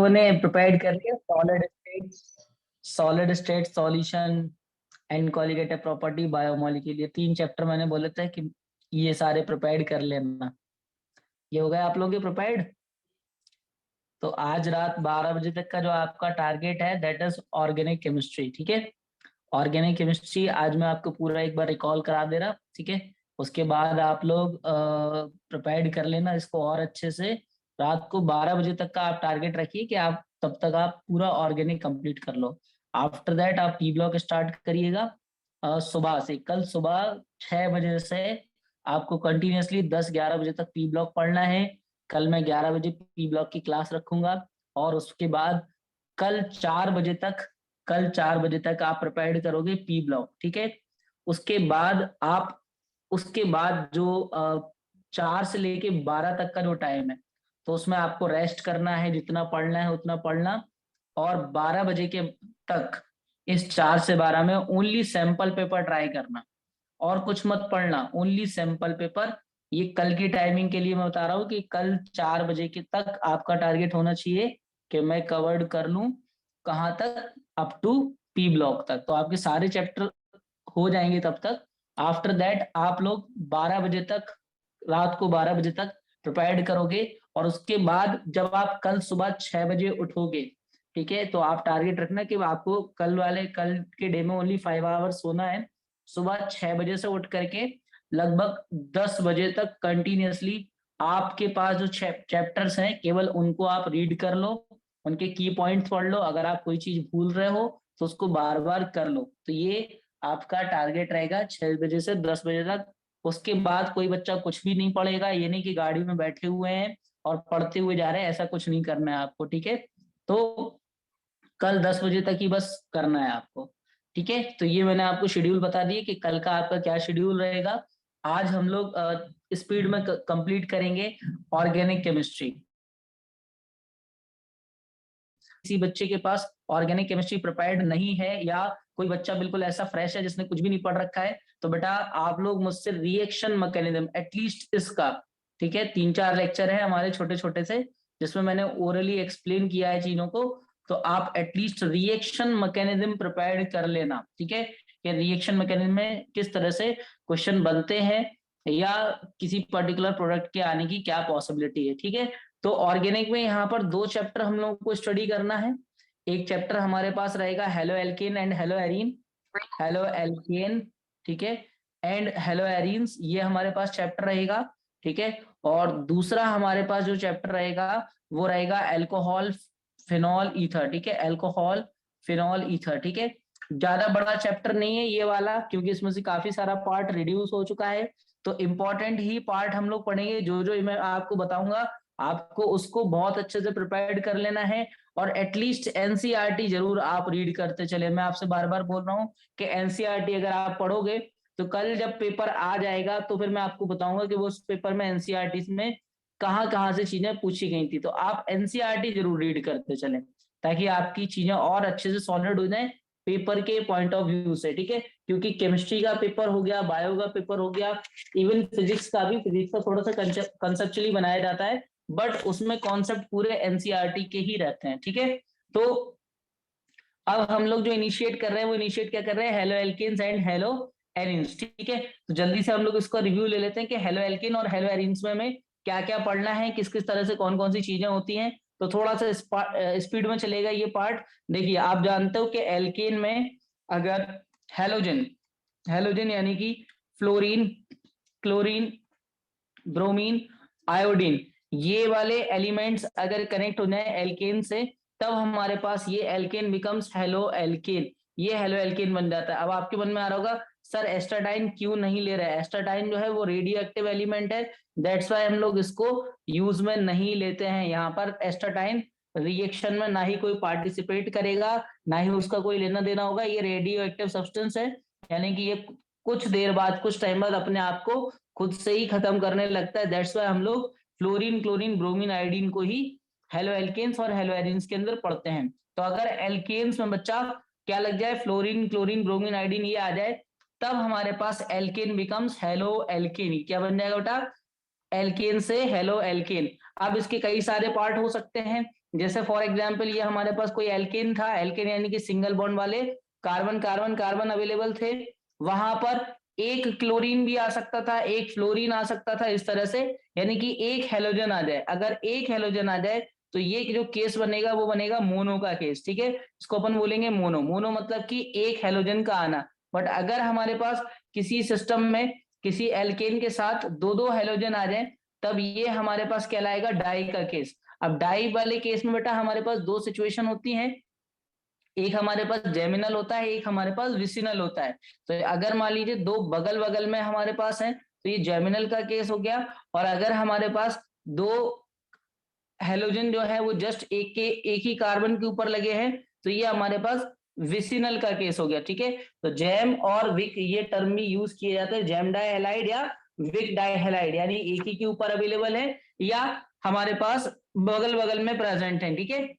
लोगों ने प्रिपेयर कर लिया solid state solution and colligative property biomolecule, ये 3 चैप्टर मैंने बोले थे कि ये सारे प्रिपेयर कर लेना। ये हो गया आप लोगों के प्रिपेयर्ड। तो आज रात 12 बजे तक का जो आपका टारगेट है दैट इज ऑर्गेनिक केमिस्ट्री। ठीक है, ऑर्गेनिक केमिस्ट्री आज मैं आपको पूरा एक बार रिकॉल करा दे रहा। ठीक है, उसके बाद आप लोग प्रिपेयर कर लेना इसको और अच्छे से। रात को 12 बजे तक का आप टारगेट रखिए कि आप तब तक आप पूरा ऑर्गेनिक कंप्लीट कर लो। आफ्टर दैट आप पी ब्लॉक स्टार्ट करिएगा सुबह से। कल सुबह 6 बजे से आपको कंटिन्यूसली 10-11 बजे तक पी ब्लॉक पढ़ना है। कल मैं 11 बजे पी ब्लॉक की क्लास रखूंगा और उसके बाद कल 4 बजे तक कल 4 बजे तक आप प्रिपेयर करोगे पी ब्लॉक। ठीक है, उसके बाद जो 4 से लेके 12 तक का जो टाइम है तो उसमें आपको रेस्ट करना है, जितना पढ़ना है उतना पढ़ना। और 12 बजे के तक इस 4 से 12 में ओनली सैंपल पेपर ट्राई करना और कुछ मत पढ़ना, ओनली सैंपल पेपर। ये कल की टाइमिंग के लिए मैं बता रहा हूँ कि कल 4 बजे के तक आपका टारगेट होना चाहिए कि मैं कवर्ड कर लूं कहाँ तक, अप टू पी ब्लॉक तक। तो आपके सारे चैप्टर हो जाएंगे तब तक। आफ्टर दैट आप लोग 12 बजे तक, रात को 12 बजे तक प्रिपेयर करोगे और उसके बाद जब आप कल सुबह 6 बजे उठोगे, ठीक है, तो आप टारगेट रखना कि आपको कल के डे में ओनली 5 आवर्स सोना है। सुबह 6 बजे से उठ करके लगभग 10 बजे तक कंटिन्यूसली आपके पास जो चैप्टर्स हैं केवल उनको आप रीड कर लो, उनके की पॉइंट्स पढ़ लो। अगर आप कोई चीज भूल रहे हो तो उसको बार बार कर लो। तो ये आपका टारगेट रहेगा 6 बजे से 10 बजे तक। उसके बाद कोई बच्चा कुछ भी नहीं पढ़ेगा, ये नहीं कि गाड़ी में बैठे हुए हैं और पढ़ते हुए जा रहे हैं, ऐसा कुछ नहीं करना है आपको। ठीक है, तो कल 10 बजे तक ही बस करना है आपको। ठीक है, तो ये मैंने आपको शेड्यूल बता दिया कि कल का आपका क्या शेड्यूल रहेगा। आज हम लोग स्पीड में कंप्लीट करेंगे ऑर्गेनिक केमिस्ट्री। किसी बच्चे के पास ऑर्गेनिक केमिस्ट्री प्रिपेयर्ड नहीं है या कोई बच्चा बिल्कुल ऐसा फ्रेश है जिसने कुछ भी नहीं पढ़ रखा है, तो बेटा आप लोग मुझसे रिएक्शन मैकेनिज्म एटलीस्ट इसका, ठीक है, 3-4 लेक्चर है हमारे छोटे छोटे से जिसमें मैंने ओरली एक्सप्लेन किया है चीजों को। तो आप एटलीस्ट रिएक्शन मैकेनिज्म प्रिपेयर कर लेना। ठीक है, कि रिएक्शन मैकेनिज्म में किस तरह से क्वेश्चन बनते हैं या किसी पर्टिकुलर प्रोडक्ट के आने की क्या पॉसिबिलिटी है। ठीक है, तो ऑर्गेनिक में यहाँ पर 2 चैप्टर हम लोगों को स्टडी करना है। एक चैप्टर हमारे पास रहेगा halo alkane and hello arene, halo alkane, ठीक है, एंड हेलो एरीन्स, ये हमारे पास चैप्टर रहेगा। ठीक है, और दूसरा हमारे पास जो चैप्टर रहेगा वो रहेगा एल्कोहल फिनॉल ईथर। ठीक है, एल्कोहल फिनॉल ईथर। ठीक है, ज्यादा बड़ा चैप्टर नहीं है ये वाला क्योंकि इसमें से काफी सारा पार्ट रिड्यूस हो चुका है। तो इंपॉर्टेंट ही पार्ट हम लोग पढ़ेंगे, जो जो मैं आपको बताऊंगा आपको उसको बहुत अच्छे से प्रिपेयर कर लेना है। और एटलीस्ट एनसीईआरटी जरूर आप रीड करते चले। मैं आपसे बार बार बोल रहा हूँ कि एनसीईआरटी अगर आप पढ़ोगे तो कल जब पेपर आ जाएगा तो फिर मैं आपको बताऊंगा कि वो उस पेपर में एनसीईआरटी में कहाँ कहाँ से चीजें पूछी गई थी। तो आप एनसीईआरटी जरूर रीड करते चले ताकि आपकी चीजें और अच्छे से सॉलिड हो जाए पेपर के पॉइंट ऑफ व्यू से। ठीक है, क्योंकि केमिस्ट्री का पेपर हो गया, बायो का पेपर हो गया, इवन फिजिक्स का भी, फिजिक्स का थोड़ा सा कंसेप्चुअली बनाया जाता है बट उसमें कॉन्सेप्ट पूरे एनसीईआरटी के ही रहते हैं। ठीक है, तो अब हम लोग जो इनिशिएट कर रहे हैं वो इनिशिएट क्या कर रहे हैं, haloalkanes and haloarenes. ठीक है, तो जल्दी से हम लोग इसको रिव्यू ले लेते हैं कि हेलो एल्केन और हेलो एरीन्स में हमें क्या क्या पढ़ना है, किस किस तरह से कौन कौन सी चीजें होती हैं। तो थोड़ा सा स्पीड में चलेगा ये पार्ट। देखिए आप जानते हो कि एल्केन में अगर हेलोजन हेलोजन यानी कि फ्लोरीन, क्लोरीन, ब्रोमीन, आयोडीन, ये वाले एलिमेंट्स अगर कनेक्ट हो जाए एल्केन से तब हमारे पास ये एल्केन बिकम्स हेलो एल्केन, ये हेलो एल्केन बन जाता है। अब आपके मन में आ रहा होगा सर एस्टाडाइन क्यों नहीं ले रहे हैं, एस्टाडाइन जो है वो रेडियो एक्टिव एलिमेंट है, दैट्स वाई हम लोग इसको यूज में नहीं लेते हैं। यहाँ पर एस्टाडाइन रिएक्शन में ना ही कोई पार्टिसिपेट करेगा ना ही उसका कोई लेना देना होगा, ये रेडियो एक्टिव सब्सटेंस है, यानी कि ये कुछ देर बाद, कुछ टाइम बाद अपने आप को खुद से ही खत्म करने लगता है। दैट्स वाई हम लोग फ्लोरीन, क्लोरीन, ब्रोमीन, आयोडीन को ही हेलो एल्केन्स और हेलो एरीन्स के अंदर पढ़ते हैं। तो अगर एल्केन्स में बच्चा क्या लग जाए, फ्लोरीन, क्लोरीन, ब्रोमीन, आयोडीन ये आ जाए तब हमारे पास एल्केन बिकम्स हेलो एल्केन। क्या बन जाएगा बेटा, एल्केन से हेलो एल्केन। अब इसके कई सारे पार्ट हो सकते हैं, जैसे फॉर एग्जाम्पल ये हमारे पास कोई एल्केन था, एल्केन यानी कि सिंगल बॉन्ड वाले कार्बन कार्बन कार्बन अवेलेबल थे, वहां पर एक क्लोरीन भी आ सकता था, एक फ्लोरीन आ सकता था, इस तरह से, यानी कि एक हेलोजन आ जाए। अगर एक हेलोजन आ जाए तो ये जो केस बनेगा वो बनेगा मोनो का केस, ठीक है, इसको अपन बोलेंगे मोनो। मोनो मतलब कि एक हेलोजन का आना। बट अगर हमारे पास किसी सिस्टम में किसी एल्केन के साथ दो दो हेलोजन आ जाए, तब ये हमारे पास कहलाएगा डाई का केस। अब डाई वाले केस में बेटा हमारे पास दो सिचुएशन होती हैं, एक हमारे पास जेमिनल होता है, एक हमारे पास विसिनल होता है। तो अगर मान लीजिए दो बगल बगल में हमारे पास है तो ये जेमिनल का केस हो गया, और अगर हमारे पास दो हेलोजन जो है वो जस्ट एक ही कार्बन के ऊपर लगे हैं तो ये हमारे पास विसिनल का केस हो गया, ठीक है। तो जैम और विक ये टर्म भी यूज किए जाते हैं, जैम डाइहैलाइड या विक डाइहैलाइड, यानी एक ही के ऊपर अवेलेबल है या हमारे पास बगल बगल में प्रेजेंट है, ठीक है।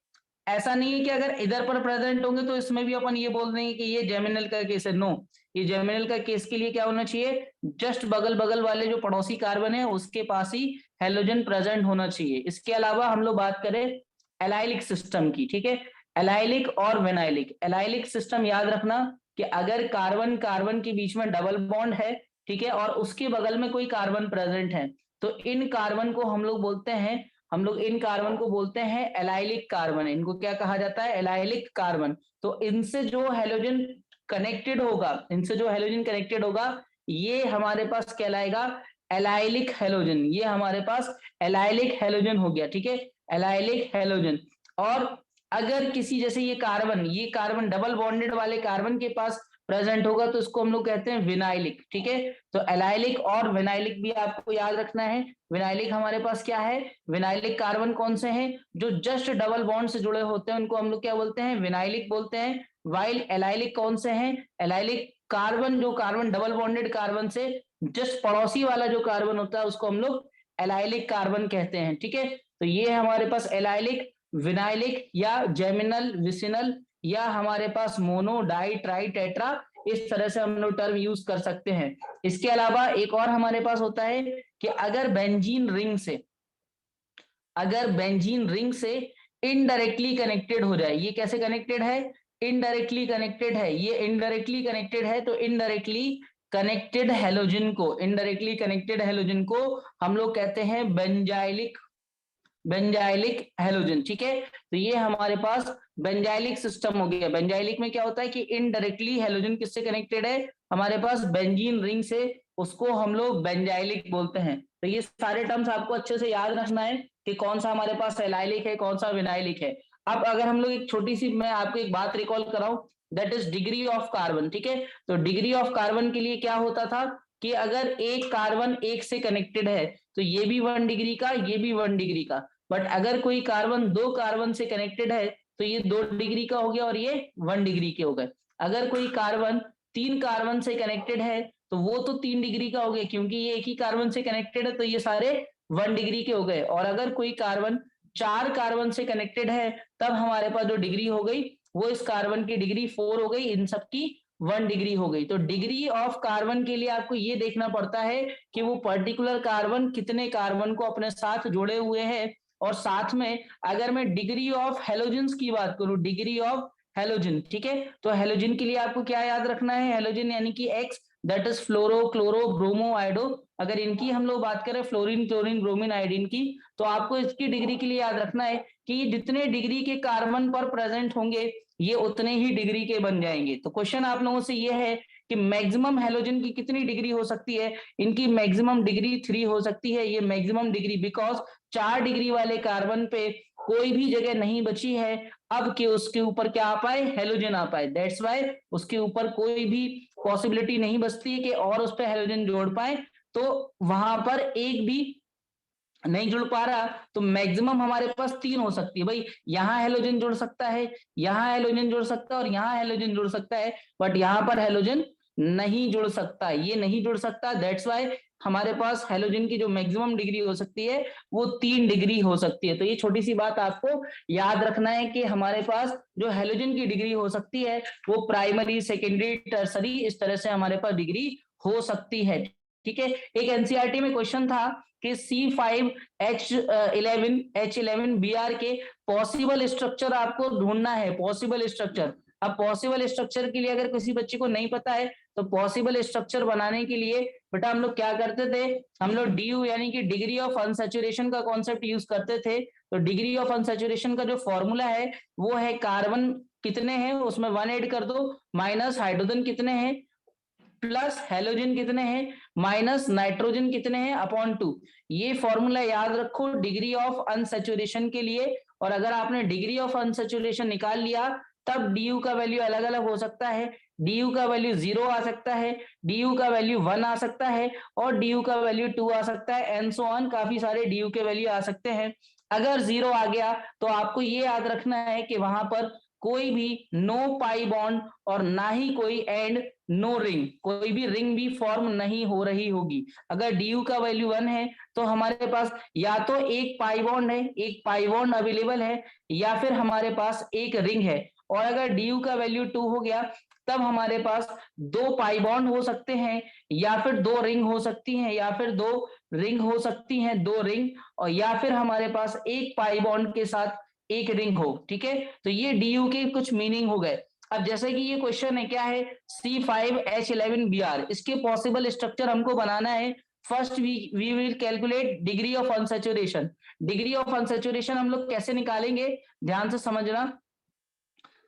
ऐसा नहीं है कि अगर इधर पर प्रेजेंट होंगे तो इसमें भी अपन ये बोल देंगे कि ये जेमिनल का केस है, नो। ये जेमिनल का केस के लिए क्या होना चाहिए, जस्ट बगल बगल वाले जो पड़ोसी कार्बन है उसके पास ही हेलोजन प्रेजेंट होना चाहिए। इसके अलावा हम लोग बात करें एलाइलिक सिस्टम की, ठीक है, एलाइलिक और विनाइलिक। एलाइलिक सिस्टम याद रखना कि अगर कार्बन कार्बन के बीच में डबल बॉन्ड है, ठीक है, और उसके बगल में कोई कार्बन प्रेजेंट है, तो इन कार्बन को हम लोग बोलते हैं, हम लोग इन कार्बन को बोलते हैं एलाइलिक कार्बन। इनको क्या कहा जाता है, एलाइलिक कार्बन। तो इनसे जो हेलोजन कनेक्टेड होगा, इनसे जो हेलोजन कनेक्टेड होगा ये हमारे पास कहलाएगा एलाइलिक हेलोजन। ये हमारे पास एलाइलिक हेलोजन हो गया, ठीक है, एलाइलिक हेलोजन। और अगर किसी जैसे ये कार्बन डबल बॉन्डेड वाले कार्बन के पास प्रेजेंट होगा तो इसको हम लोग कहते हैं विनाइलिक, ठीक है। तो एलाइलिक और विनाइलिक भी आपको याद रखना है। विनाइलिक हमारे पास क्या है, विनाइलिक कार्बन कौन से हैं, जो जस्ट डबल बॉन्ड से जुड़े होते हैं उनको हम लोग क्या बोलते हैं, विनाइलिक बोलते हैं। वाइल एलाइलिक कौन से हैं, एलाइलिक कार्बन जो कार्बन डबल बॉन्डेड कार्बन से जस्ट पड़ोसी वाला जो कार्बन होता है उसको हम लोग एलाइलिक कार्बन कहते हैं, ठीक है। तो ये हमारे पास एलाइलिक, विनाइलिक या जेमिनल, विसिनल, या हमारे पास मोनो, डाई, ट्राई, टेट्रा, इस तरह से हम लोग टर्म यूज कर सकते हैं। इसके अलावा एक और हमारे पास होता है कि अगर बेंजीन रिंग से इनडायरेक्टली कनेक्टेड हो जाए, ये कैसे कनेक्टेड है, इनडायरेक्टली कनेक्टेड है, ये इनडायरेक्टली कनेक्टेड है, तो इनडायरेक्टली कनेक्टेड हेलोजन को हम लोग कहते हैं बेंजाइलिक हेलोजन, ठीक है। तो ये हमारे पास बेंजाइलिक सिस्टम हो गया। बेंजाइलिक में क्या होता है कि इनडायरेक्टली हेलोजन किससे कनेक्टेड है, हमारे पास बेंजीन रिंग से, उसको हम लोग बेंजाइलिक बोलते हैं। तो ये सारे टर्म्स आपको अच्छे से याद रखना है कि कौन सा हमारे पास एलाइलिक है, कौन सा विनाइलिक है। अब अगर हम लोग एक छोटी सी, मैं आपको एक बात रिकॉल कराऊं, that is degree of carbon, ठीक है। तो डिग्री ऑफ कार्बन के लिए क्या होता था कि अगर एक कार्बन एक से कनेक्टेड है तो ये भी 1 डिग्री का, ये भी 1 डिग्री का। बट अगर कोई कार्बन दो कार्बन से कनेक्टेड है तो ये 2 डिग्री का हो गया और ये 1 डिग्री के हो गए। अगर कोई कार्बन 3 कार्बन से कनेक्टेड है तो वो तो 3 डिग्री का हो गया, क्योंकि ये एक ही कार्बन से कनेक्टेड है तो ये सारे 1 डिग्री के हो गए। और अगर कोई कार्बन 4 कार्बन से कनेक्टेड है तब हमारे पास जो डिग्री हो गई वो इस कार्बन की डिग्री 4 हो गई, इन सब की 1 डिग्री हो गई। तो डिग्री ऑफ कार्बन के लिए आपको ये देखना पड़ता है कि वो पर्टिकुलर कार्बन कितने कार्बन को अपने साथ जोड़े हुए हैं। और साथ में अगर मैं डिग्री ऑफ हेलोजन की बात करूं, डिग्री ऑफ हेलोजन, ठीक है, तो हेलोजन के लिए आपको क्या याद रखना है, हेलोजन यानी कि X, that is fluoro, chloro, bromo, iodo. अगर इनकी हम लोग बात करें फ्लोरीन, क्लोरीन, ब्रोमीन, आयोडीन की, तो आपको इसकी डिग्री के लिए याद रखना है कि जितने डिग्री के कार्बन पर प्रेजेंट होंगे ये उतने ही डिग्री के बन जाएंगे। तो क्वेश्चन आप लोगों से ये है कि मैक्सिमम हेलोजन की कितनी डिग्री हो सकती है, इनकी मैक्सिमम डिग्री 3 हो सकती है। ये मैक्सिमम डिग्री बिकॉज 4 डिग्री वाले कार्बन पे कोई भी जगह नहीं बची है अब कि उसके ऊपर क्या आ पाए, हेलोजन आ पाए। दैट्स वाई उसके ऊपर कोई भी पॉसिबिलिटी नहीं बचती है कि और उस पर हेलोजन जोड़ पाए। तो वहां पर एक भी नहीं जुड़ पा रहा तो मैक्सिमम हमारे पास 3 हो सकती है। भाई यहाँ हेलोजन जुड़ सकता है, यहाँ हेलोजन जुड़ सकता है और यहाँ हेलोजन जुड़ सकता है, बट यहाँ पर हेलोजन नहीं जुड़ सकता, ये नहीं जुड़ सकता। दैट्स वाई हमारे पास हेलोजन की जो मैक्सिमम डिग्री हो सकती है वो 3 डिग्री हो सकती है। तो ये छोटी सी बात आपको याद रखना है कि हमारे पास जो हेलोजन की डिग्री हो सकती है वो प्राइमरी, सेकेंडरी, टर्सरी, इस तरह से हमारे पास डिग्री हो सकती है, ठीक है। एक एनसीईआरटी में क्वेश्चन था कि C5H11Br के पॉसिबल स्ट्रक्चर आपको ढूंढना है, पॉसिबल स्ट्रक्चर। अब पॉसिबल स्ट्रक्चर के लिए अगर किसी बच्चे को नहीं पता है तो पॉसिबल स्ट्रक्चर बनाने के लिए बेटा हम लोग क्या करते थे, हम लोग DU यानी कि डिग्री ऑफ अनसैचुरेशन का कॉन्सेप्ट यूज करते थे। तो डिग्री ऑफ अनसैचुरेशन का जो फॉर्मूला है वो है कार्बन कितने हैं उसमें 1 ऐड कर दो, माइनस हाइड्रोजन कितने हैं प्लस हेलोजन कितने हैं माइनस नाइट्रोजन कितने हैं अपॉन 2। ये फॉर्मूला याद रखो डिग्री ऑफ अनसैचुरेशन के लिए। और अगर आपने डिग्री ऑफ अनसैचुरेशन निकाल लिया तब DU का वैल्यू अलग अलग हो सकता है। DU का वैल्यू 0 आ सकता है, DU का वैल्यू 1 आ सकता है और DU का वैल्यू 2 आ सकता है, एंड सो ऑन काफी सारे DU के वैल्यू आ सकते हैं। अगर 0 आ गया तो आपको ये याद रखना है कि वहां पर कोई भी नो पाई बॉन्ड और ना ही कोई एंड नो रिंग, कोई भी रिंग भी फॉर्म नहीं हो रही होगी। अगर DU का वैल्यू 1 है तो हमारे पास या तो एक पाई बॉन्ड है, एक पाई बॉन्ड अवेलेबल है, या फिर हमारे पास एक रिंग है। और अगर DU का वैल्यू 2 हो गया तब हमारे पास 2 पाई बॉन्ड हो सकते हैं, या फिर 2 रिंग हो सकती हैं, या फिर 2 रिंग हो सकती हैं, 2 रिंग, और या फिर हमारे पास एक पाई बॉन्ड के साथ एक रिंग हो। ठीक है, तो ये DU के कुछ मीनिंग हो गए। अब जैसे कि ये क्वेश्चन है क्या है, C5H11Br, इसके पॉसिबल स्ट्रक्चर हमको बनाना है। First we will calculate degree of unsaturation. Degree of unsaturation हम लोग कैसे निकालेंगे, ध्यान से समझना।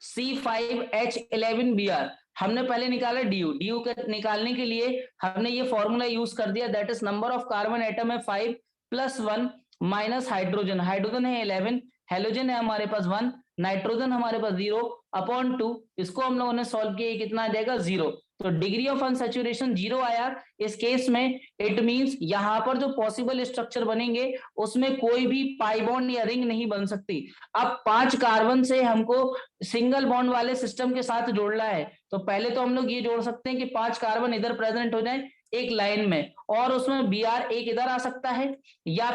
C5H11Br हमने पहले निकाला DU के निकालने के लिए हमने ये फॉर्मूला यूज कर दिया, that is number of carbon atom है 5 प्लस 1 माइनस हाइड्रोजन, हाइड्रोजन है 11, हेलोजन है हमारे पास 1, नाइट्रोजन हमारे पास 0 अपॉन 2। इसको हम लोगों ने सॉल्व किया, कितना आ जाएगा 0। तो डिग्री ऑफ अनसैचुरेशन 0 आया। इस केस में इट मींस यहां पर जो पॉसिबल स्ट्रक्चर बनेंगे उसमें कोई भी पाई बॉन्ड या रिंग नहीं बन सकती। अब 5 कार्बन से हमको सिंगल बॉन्ड वाले सिस्टम के साथ जोड़ना है, तो पहले तो हम लोग ये जोड़ सकते हैं कि 5 कार्बन इधर प्रेजेंट हो जाए एक लाइन में, और उसमें Br एक इधर आ सकता है, या